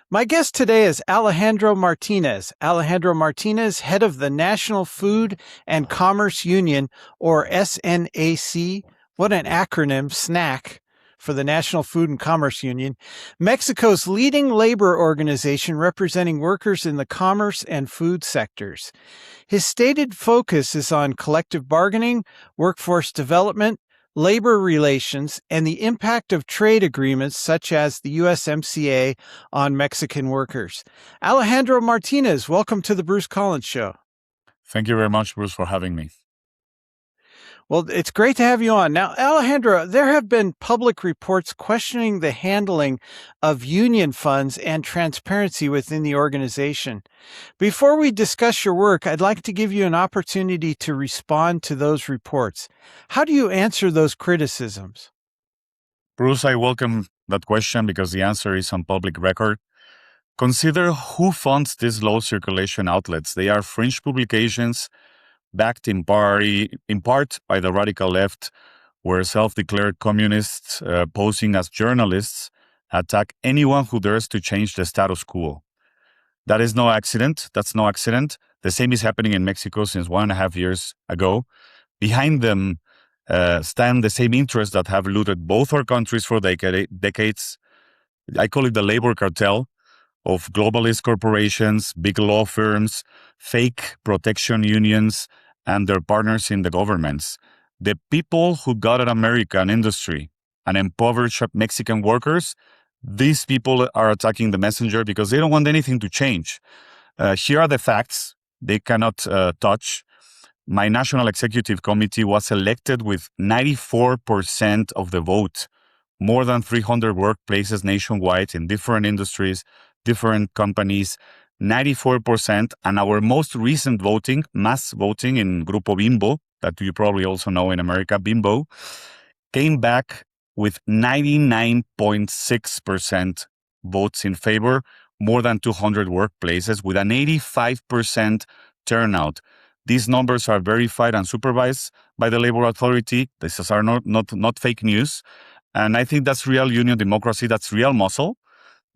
My guest today is Alejandro Martinez. Alejandro Martinez, head of the National Food and Commerce Union, or SNAC. What an acronym, SNAC, for the National Food and Commerce Union, Mexico's leading labor organization representing workers in the commerce and food sectors. His stated focus is on collective bargaining, workforce development, labor relations, and the impact of trade agreements such as the USMCA on Mexican workers. Alejandro Martinez, welcome to the Bruce Collins Show. Thank you very much, Bruce, for having me. Well, it's great to have you on. Now, Alejandro, there have been public reports questioning the handling of union funds and transparency within the organization. Before we discuss your work, I'd like to give you an opportunity to respond to those reports. How do you answer those criticisms? Bruce, I welcome that question because the answer is on public record. Consider who funds these low circulation outlets. They are fringe publications backed in part by the radical left, where self-declared communists posing as journalists attack anyone who dares to change the status quo. That is no accident. That's no accident. The same is happening in Mexico since 1.5 years ago. Behind them stand the same interests that have looted both our countries for decades. I call it the labor cartel of globalist corporations, big law firms, fake protection unions, and their partners in the governments. The people who gutted American industry and impoverished Mexican workers, these people are attacking the messenger because they don't want anything to change. Here are the facts they cannot touch. My National Executive Committee was elected with 94% of the vote, more than 300 workplaces nationwide in different industries, different companies, 94%. And our most recent voting, mass voting in Grupo Bimbo, that you probably also know in America, Bimbo, came back with 99.6% votes in favor, more than 200 workplaces with an 85% turnout. These numbers are verified and supervised by the Labor Authority. These are not fake news. And I think that's real union democracy. That's real muscle.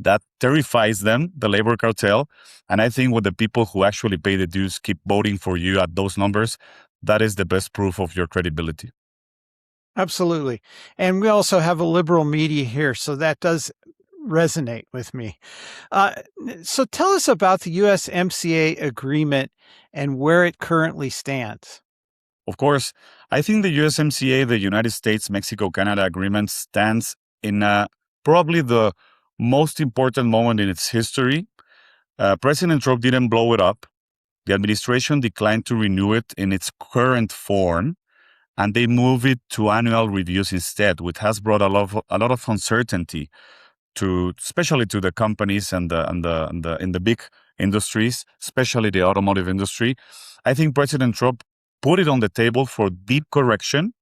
That terrifies them, the labor cartel. And I think when the people who actually pay the dues keep voting for you at those numbers, that is the best proof of your credibility. Absolutely. And we also have a liberal media here, so that does resonate with me. So tell us about the USMCA agreement and where it currently stands. Of course, I think the USMCA, the United States-Mexico-Canada agreement, stands in probably the most important moment in its history. President Trump didn't blow it up. The administration declined to renew it in its current form, and they moved it to annual reviews instead, which has brought a lot of uncertainty to, especially to the companies and in the big industries, especially the automotive industry. I think President Trump put it on the table for deep correction.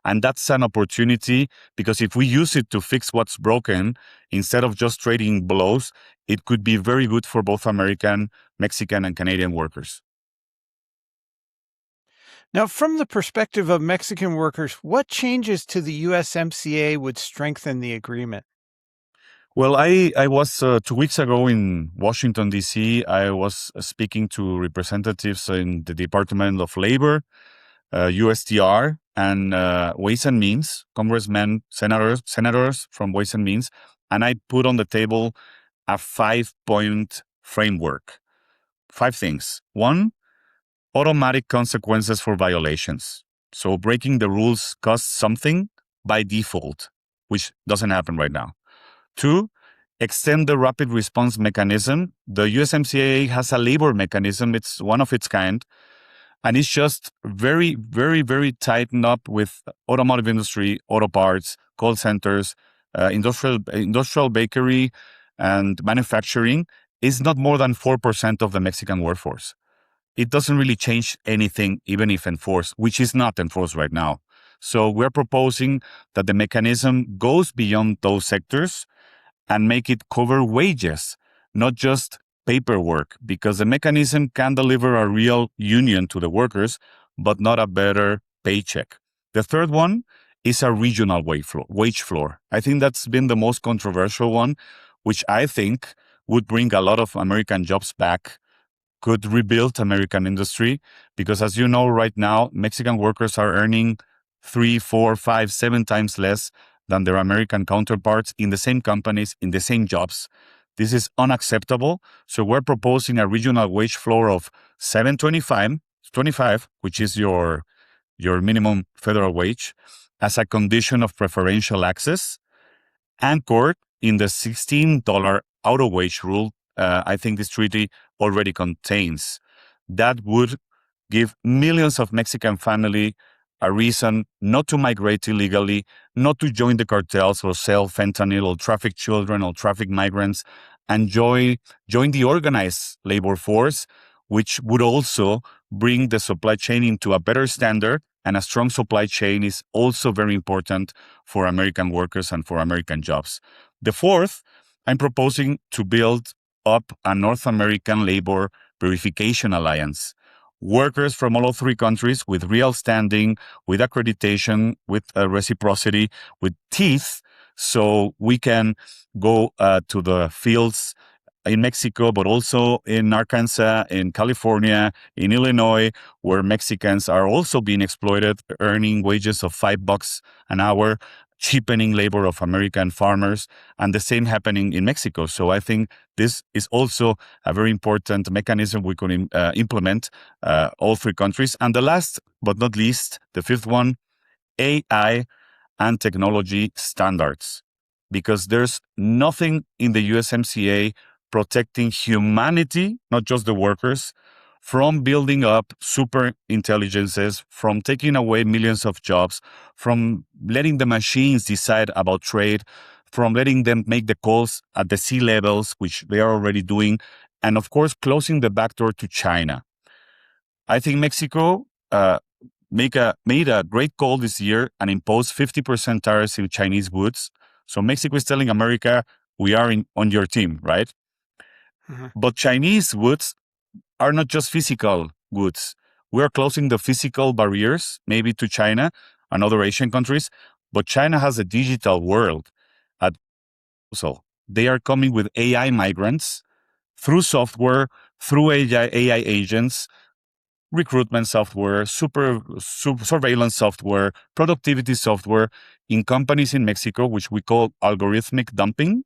And that's an opportunity because if we use it to fix what's broken, instead of just trading blows, it could be very good for both American, Mexican, and Canadian workers. Now, from the perspective of Mexican workers, what changes to the USMCA would strengthen the agreement? Well, I was 2 weeks ago in Washington, D.C. I was speaking to representatives in the Department of Labor, USTR, and Ways and Means, congressmen, senators from Ways and Means, and I put on the table a 5-point framework. 5 things. 1, automatic consequences for violations. So breaking the rules costs something by default, which doesn't happen right now. 2, extend the rapid response mechanism. The USMCA has a labor mechanism. It's one of its kind. And it's just very, very, very tightened up with automotive industry, auto parts, call centers, industrial bakery, and manufacturing is not more than 4% of the Mexican workforce. It doesn't really change anything, even if enforced, which is not enforced right now. So we're proposing that the mechanism goes beyond those sectors and make it cover wages, not just paperwork, because the mechanism can deliver a real union to the workers, but not a better paycheck. The third one is a regional wage floor. I think that's been the most controversial one, which I think would bring a lot of American jobs back, could rebuild American industry, because as you know, right now, Mexican workers are earning 3, 4, 5, 7 times less than their American counterparts in the same companies, in the same jobs. This is unacceptable. So we're proposing a regional wage floor of 7.25, which is your minimum federal wage, as a condition of preferential access, anchored in the $16 auto wage rule. I think this treaty already contains. That would give millions of Mexican families a reason not to migrate illegally, not to join the cartels or sell fentanyl or traffic children or traffic migrants, and join the organized labor force, which would also bring the supply chain into a better standard. And a strong supply chain is also very important for American workers and for American jobs. The fourth, I'm proposing to build up a North American labor verification alliance. Workers from all 3 countries with real standing, with accreditation, with reciprocity, with teeth, so we can go to the fields in Mexico, but also in Arkansas, in California, in Illinois, where Mexicans are also being exploited, earning wages of $5 an hour, cheapening labor of American farmers, and the same happening in Mexico. So I think this is also a very important mechanism we could implement all 3 countries. And the last but not least, the fifth one, AI and technology standards, because there's nothing in the USMCA protecting humanity, not just the workers, from building up super intelligences, from taking away millions of jobs, from letting the machines decide about trade, from letting them make the calls at the sea levels, which they are already doing, and of course, closing the back door to China. I think Mexico made a great call this year and imposed 50% tariffs in Chinese goods. So Mexico is telling America, we are on your team, right? Mhm. But Chinese goods are not just physical goods. We are closing the physical barriers, maybe to China and other Asian countries, but China has a digital world. So they are coming with AI migrants through software, through AI agents, recruitment software, surveillance software, productivity software in companies in Mexico, which we call algorithmic dumping.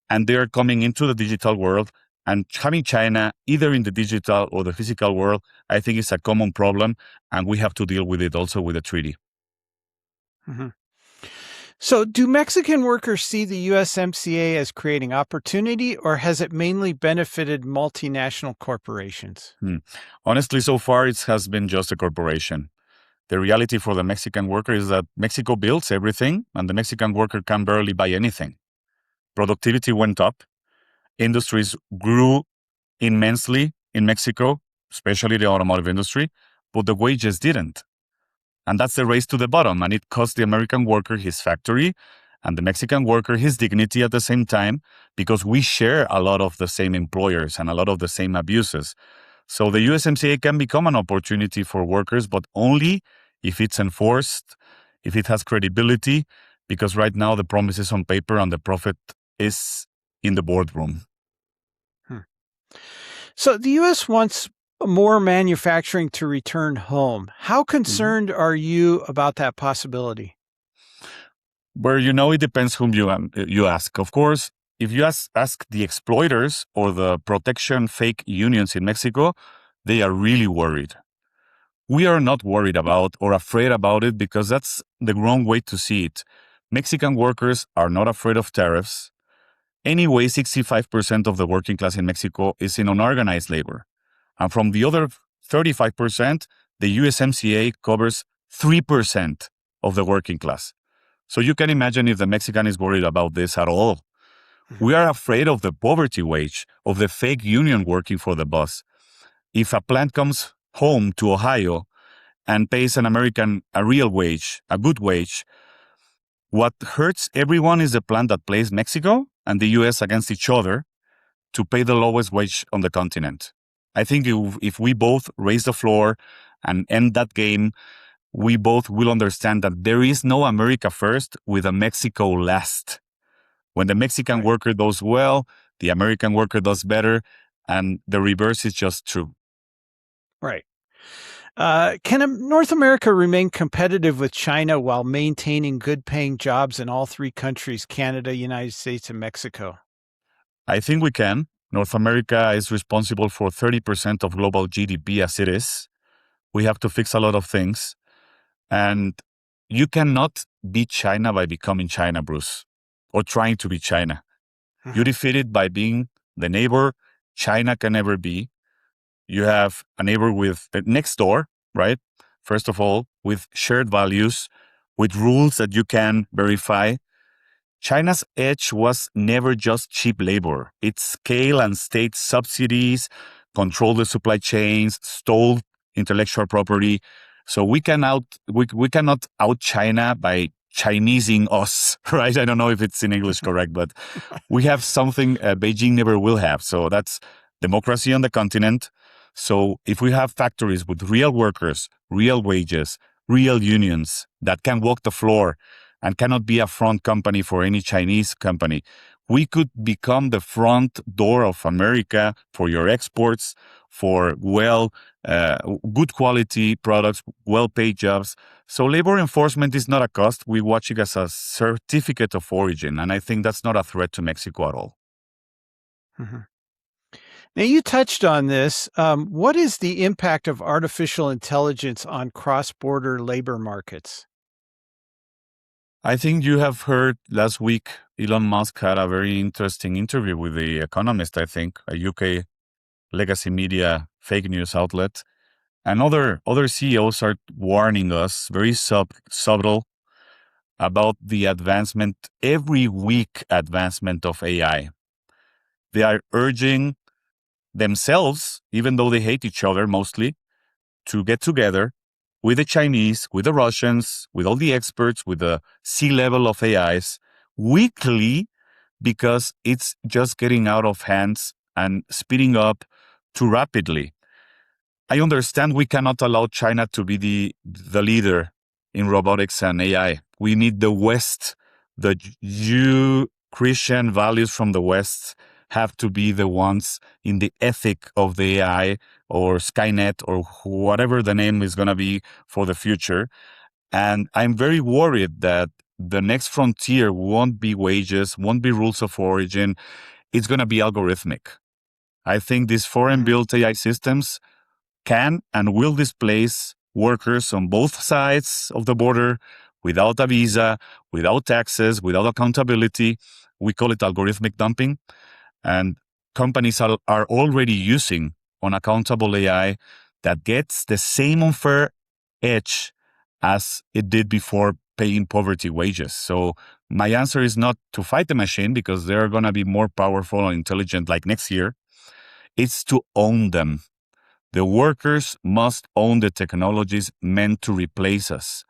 And they are coming into the digital world, and having China either in the digital or the physical world, I think is a common problem, and we have to deal with it also with the treaty. Mhm. So, do Mexican workers see the USMCA as creating opportunity, or has it mainly benefited multinational corporations? Honestly, so far it has been just a corporation. The reality for the Mexican worker is that Mexico builds everything, and the Mexican worker can barely buy anything. Productivity went up. Industries grew immensely in Mexico, especially the automotive industry, but the wages didn't. And that's the race to the bottom. And it cost the American worker his factory and the Mexican worker his dignity at the same time, because we share a lot of the same employers and a lot of the same abuses. So the USMCA can become an opportunity for workers, but only if it's enforced, if it has credibility, because right now the promise is on paper and the profit is in the boardroom. So, the U.S. wants more manufacturing to return home. How concerned are you about that possibility? Where it depends whom you ask. Of course, if you ask the exploiters or the protection fake unions in Mexico, they are really worried. We are not worried about or afraid about it, because that's the wrong way to see it. Mexican workers are not afraid of tariffs. Anyway, 65% of the working class in Mexico is in unorganized labor. And from the other 35%, the USMCA covers 3% of the working class. So you can imagine if the Mexican is worried about this at all. We are afraid of the poverty wage, of the fake union working for the boss. If a plant comes home to Ohio and pays an American a real wage, a good wage, what hurts everyone is the plant that plays Mexico and the US against each other to pay the lowest wage on the continent. I think if we both raise the floor and end that game, we both will understand that there is no America first with a Mexico last. When the Mexican worker does well, the American worker does better, and the reverse is just true. Right. Can North America remain competitive with China while maintaining good paying jobs in all three countries, Canada, United States, and Mexico? I think we can. North America is responsible for 30% of global GDP as it is. We have to fix a lot of things. And you cannot beat China by becoming China, Bruce, or trying to be China. You defeat it by being the neighbor China can never be. You have a neighbor with next door, right? First of all, with shared values, with rules that you can verify. China's edge was never just cheap labor. Its scale and state subsidies control the supply chains, stole intellectual property. So we cannot out China by Chinesing us, right? I don't know if it's in English correct, but we have something Beijing never will have. So that's democracy on the continent. So if we have factories with real workers, real wages, real unions that can walk the floor and cannot be a front company for any Chinese company, we could become the front door of America for your exports, for good quality products, well-paid jobs. So labor enforcement is not a cost. We watch it as a certificate of origin, and I think that's not a threat to Mexico at all. Mm-hmm. Now, you touched on this. What is the impact of artificial intelligence on cross-border labor markets? I think you have heard last week, Elon Musk had a very interesting interview with The Economist, I think, a UK legacy media fake news outlet. And other CEOs are warning us, very subtle, about the every week advancement of AI. They are urging themselves, even though they hate each other mostly, to get together with the Chinese, with the Russians, with all the experts, with the C-level of AIs weekly, because it's just getting out of hands and speeding up too rapidly. I understand we cannot allow China to be the leader in robotics and AI. We need the West, the Christian values from the West have to be the ones in the ethic of the AI or Skynet or whatever the name is going to be for the future. And I'm very worried that the next frontier won't be wages, won't be rules of origin. It's going to be algorithmic. I think these foreign-built AI systems can and will displace workers on both sides of the border without a visa, without taxes, without accountability. We call it algorithmic dumping. And companies are already using unaccountable AI that gets the same unfair edge as it did before paying poverty wages. So my answer is not to fight the machine because they're going to be more powerful and intelligent like next year. It's to own them. The workers must own the technologies meant to replace us.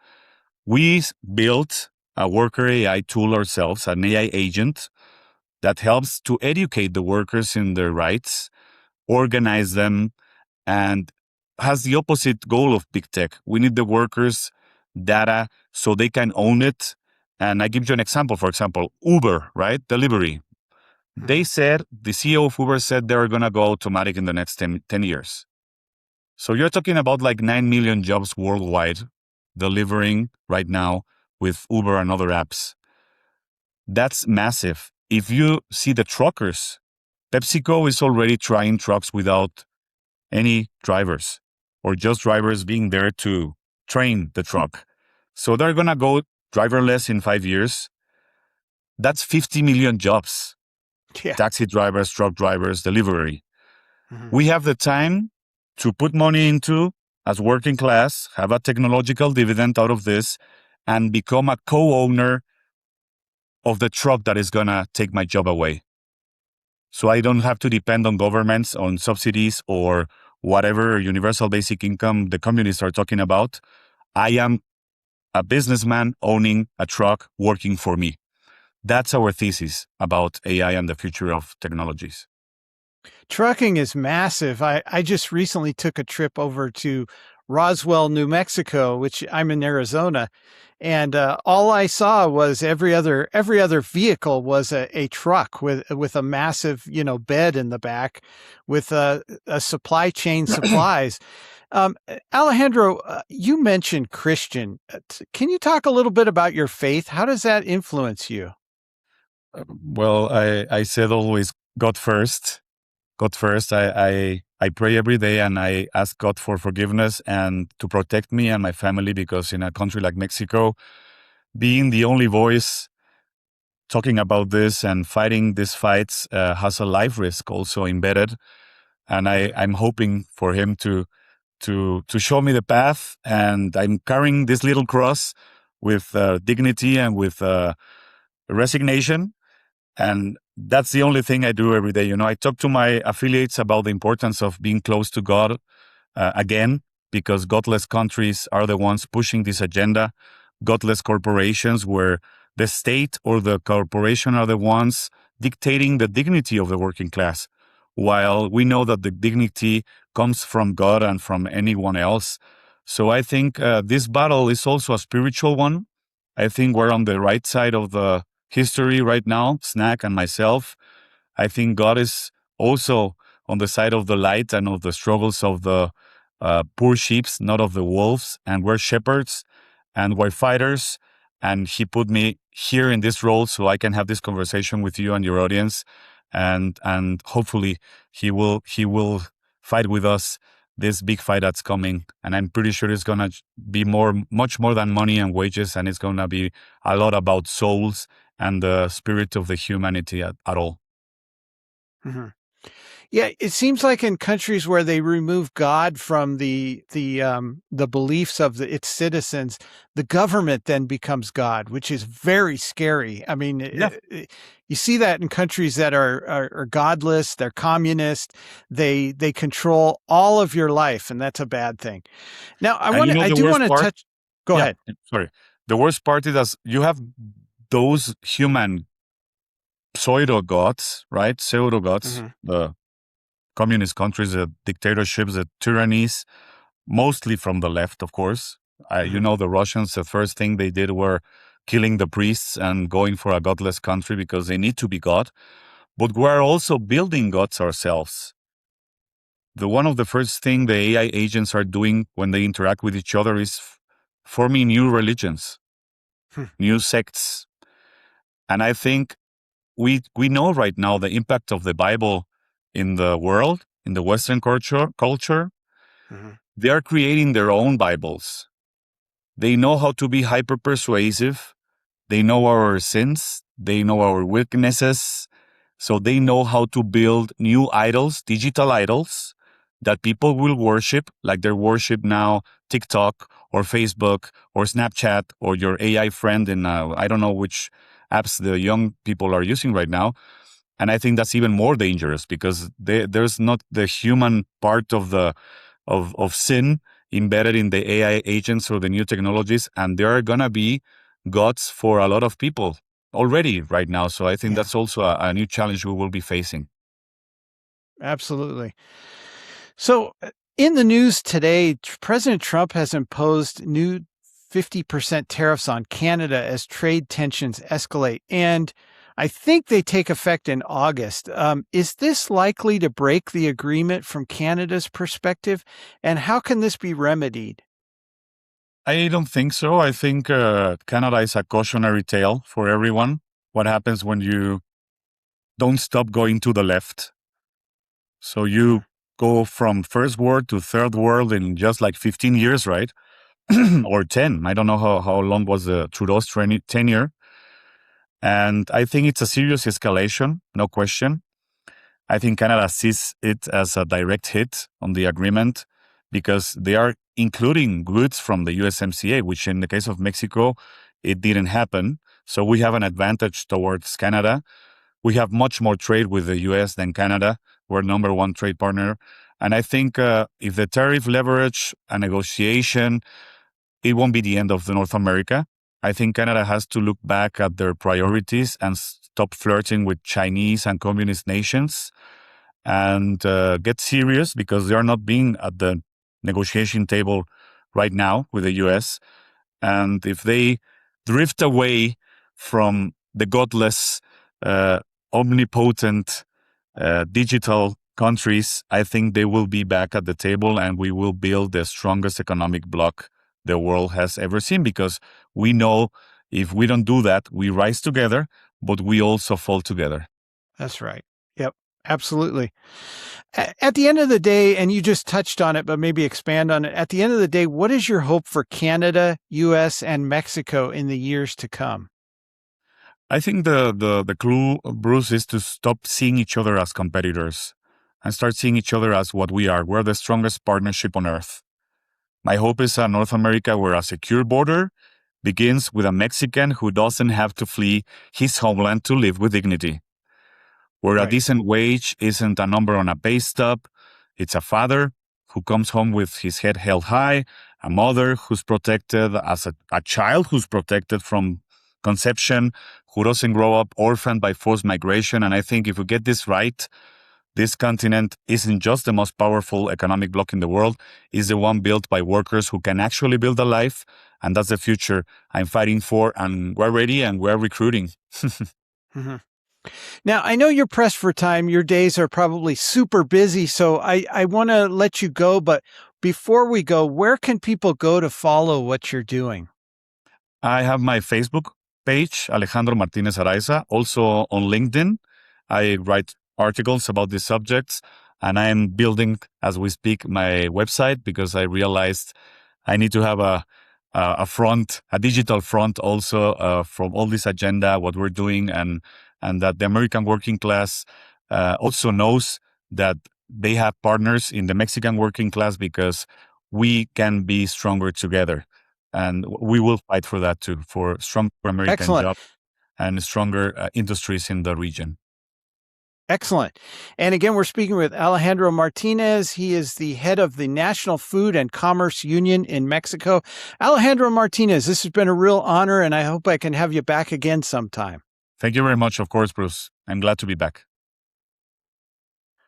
We built a worker AI tool ourselves, an AI agent that helps to educate the workers in their rights, organize them, and has the opposite goal of big tech. We need the workers' data so they can own it. And I give you an example. For example, Uber, right? Delivery. They said, the CEO of Uber said they're going to go automatic in the next 10 years. So you're talking about like 9 million jobs worldwide delivering right now with Uber and other apps. That's massive. If you see the truckers, PepsiCo is already trying trucks without any drivers or just drivers being there to train the truck. So they're going to go driverless in 5 years. That's 50 million jobs. Yeah. Taxi drivers, truck drivers, delivery. We have the time to put money into as working class, have a technological dividend out of this, and become a co-owner of the truck that is going to take my job away. So I don't have to depend on governments, on subsidies, or whatever universal basic income the communists are talking about. I am a businessman owning a truck working for me. That's our thesis about AI and the future of technologies. Trucking is massive. I just recently took a trip over to Roswell, New Mexico, which I'm in Arizona. And all I saw was every other vehicle was a truck with a massive, bed in the back with a supply chain supplies. Alejandro, you mentioned Christian. Can you talk a little bit about your faith? How does that influence you? Well, I said always God first. God first. I pray every day and I ask God for forgiveness and to protect me and my family, because in a country like Mexico, being the only voice talking about this and fighting these fights has a life risk also embedded. And I'm hoping for him to show me the path. And I'm carrying this little cross with dignity and with resignation. And that's the only thing I do every day. I talk to my affiliates about the importance of being close to God again, because godless countries are the ones pushing this agenda. Godless corporations, where the state or the corporation are the ones dictating the dignity of the working class, while we know that the dignity comes from God and from anyone else. So I think this battle is also a spiritual one. I think we're on the right side of the history right now, Snack and myself. I think God is also on the side of the light and of the struggles of the poor sheep, not of the wolves. And we're shepherds and we're fighters. And He put me here in this role so I can have this conversation with you and your audience. And hopefully He will fight with us this big fight that's coming. And I'm pretty sure it's gonna be much more than money and wages, and it's gonna be a lot about souls and the spirit of the humanity at all. Mm-hmm. Yeah, it seems like in countries where they remove God from the beliefs of its citizens, the government then becomes God, which is very scary. I mean, Yeah. you see that in countries that are godless, they're communist, they control all of your life, and that's a bad thing. Now, And I the do want worst to part? touch. Go Yeah, ahead. sorry. The worst part is that you have those human pseudo gods, right? Pseudo gods, Mm-hmm. the communist countries, the dictatorships, the tyrannies, mostly from the left, of course. Mm-hmm. The Russians, the first thing they did were killing the priests and going for a godless country because they need to be God. But we're also building gods ourselves. One of the first thing the AI agents are doing when they interact with each other is forming new religions, Hmm. new sects. And I think we know right now the impact of the Bible in the world, in the Western culture. Mm-hmm. They are creating their own Bibles. They know how to be hyper persuasive. They know our sins. They know our weaknesses. So they know how to build new idols, digital idols, that people will worship, like they worship now TikTok or Facebook or Snapchat or your AI friend in, I don't know which apps the young people are using right now. And I think that's even more dangerous because there's not the human part of sin embedded in the AI agents or the new technologies, and there are gonna be gods for a lot of people already right now. So I think Yeah, that's also a new challenge we will be facing. absolutely. So, in the news today, President Trump has imposed new 50% tariffs on Canada as trade tensions escalate. And I think they take effect in August. Is this likely to break the agreement from Canada's perspective? And how can this be remedied? I don't think so. I think Canada is a cautionary tale for everyone. What happens when you don't stop going to the left? So Mhm. you go from first world to third world in just like 15 years, right? Or 10. I don't know how long was Trudeau's tenure. And I think it's a serious escalation, no question. I think Canada sees it as a direct hit on the agreement because they are including goods from the USMCA, which in the case of Mexico, it didn't happen. So we have an advantage towards Canada. We have much more trade with the US than Canada. We're number one trade partner. And I think if the tariff leverage a negotiation, it won't be the end of the North America. I think Canada has to look back at their priorities and stop flirting with Chinese and communist nations and get serious because they are not being at the negotiation table right now with the US. And if they drift away from the godless, omnipotent, digital countries, I think they will be back at the table and we will build the strongest economic bloc the world has ever seen, because we know if we don't do that, we rise together, but we also fall together. That's right. Yep, absolutely. At the end of the day, and you just touched on it, but maybe expand on it. At the end of the day, what is your hope for Canada, US, and Mexico in the years to come? I think the clue, Bruce, is to stop seeing each other as competitors and start seeing each other as what we are. We're the strongest partnership on earth. My hope is a North America where a secure border begins with a Mexican who doesn't have to flee his homeland to live with dignity. Where a decent wage isn't a number on a pay stub, it's a father who comes home with his head held high, a mother who's protected as a child who's protected from conception, who doesn't grow up orphaned by forced migration. And I think if we get this right, this continent isn't just the most powerful economic bloc in the world, it's the one built by workers who can actually build a life. And that's the future I'm fighting for. And we're ready and we're recruiting. Mm-hmm. Now, I know you're pressed for time. Your days are probably super busy, so I want to let you go. But before we go, where can people go to follow what you're doing? I have my Facebook page, Alejandro Martinez Araiza, also on LinkedIn. I write articles about these subjects, and I am building, as we speak, my website because I realized I need to have a digital front also from all this agenda, what we're doing, and that the American working class also knows that they have partners in the Mexican working class because we can be stronger together. And we will fight for that too, for stronger American jobs and stronger industries in the region. Excellent. And again, we're speaking with Alejandro Martinez. He is the head of the National Food and Commerce Union in Mexico. Alejandro Martinez, this has been a real honor, and I hope I can have you back again sometime. Thank you very much, of course, Bruce. I'm glad to be back.